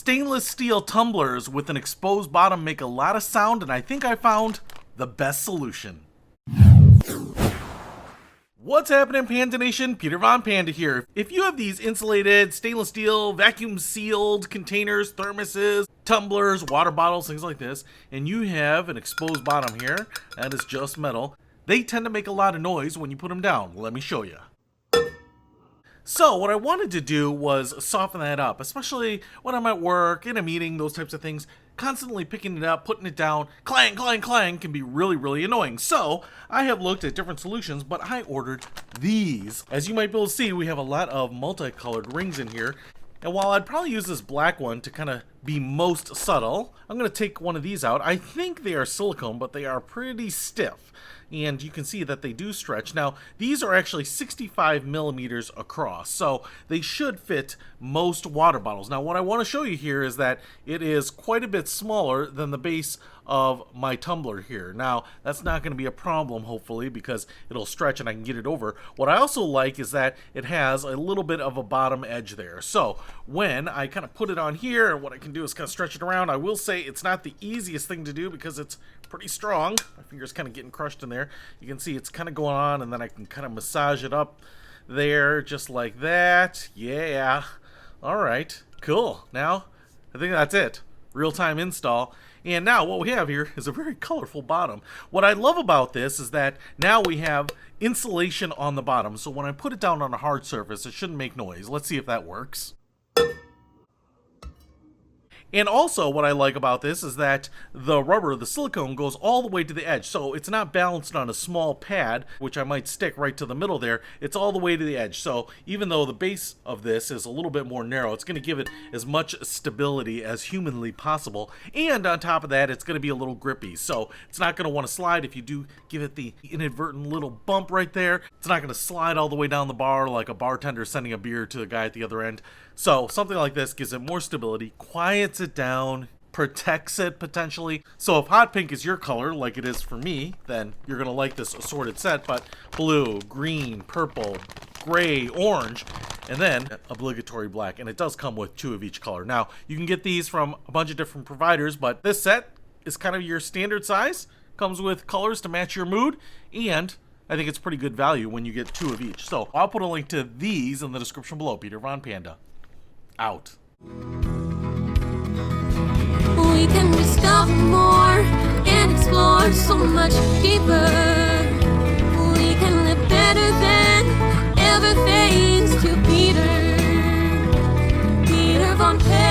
Stainless steel tumblers with an exposed bottom make a lot of sound, and I think I found the best solution. What's happening, Panda Nation? Peter Von Panda here. If you have these insulated, stainless steel, vacuum sealed containers, thermoses, tumblers, water bottles, things like this, and you have an exposed bottom here, that is just metal, they tend to make a lot of noise when you put them down. Let me show you. So what I wanted to do was soften that up, especially when I'm at work, in a meeting, those types of things. Constantly picking it up, putting it down, clang, clang, clang can be really, really annoying. So I have looked at different solutions, but I ordered these. As you might be able to see, we have a lot of multicolored rings in here. And while I'd probably use this black one to kind of be most subtle, I'm going to take one of these out. I think they are silicone, but they are pretty stiff. And you can see that they do stretch. Now, these are actually 65 millimeters across, so they should fit most water bottles. Now, what I want to show you here is that it is quite a bit smaller than the base of my tumbler here. Now, that's not going to be a problem, hopefully, because it'll stretch and I can get it over. What I also like is that it has a little bit of a bottom edge there. So when I kind of put it on here, and what I can do is kind of stretch it around, I will say it's not the easiest thing to do because it's pretty strong. My finger's kind of getting crushed in there. You can see it's kind of going on, and then I can kind of massage it up there just like that. Yeah. All right. Cool. Now, I think that's it. Real-time install. And now what we have here is a very colorful bottom. What I love about this is that now we have insulation on the bottom. So when I put it down on a hard surface, it shouldn't make noise. Let's see if that works. And also what I like about this is that the rubber, the silicone, goes all the way to the edge. So it's not balanced on a small pad, which I might stick right to the middle there. It's all the way to the edge. So even though the base of this is a little bit more narrow, it's going to give it as much stability as humanly possible. And on top of that, it's going to be a little grippy. So it's not going to want to slide if you do give it the inadvertent little bump right there. It's not going to slide all the way down the bar like a bartender sending a beer to the guy at the other end. So something like this gives it more stability, quiets it down, protects it potentially. So if hot pink is your color, like it is for me, then you're going to like this assorted set. But blue, green, purple, gray, orange, and then obligatory black. And it does come with 2 of each color. Now, you can get these from a bunch of different providers, but this set is kind of your standard size. Comes with colors to match your mood, and I think it's pretty good value when you get 2 of each. So I'll put a link to these in the description below. Peter Von Panda. Out. We can discover more and explore so much deeper. We can live better than ever thanks to Peter Von Panda.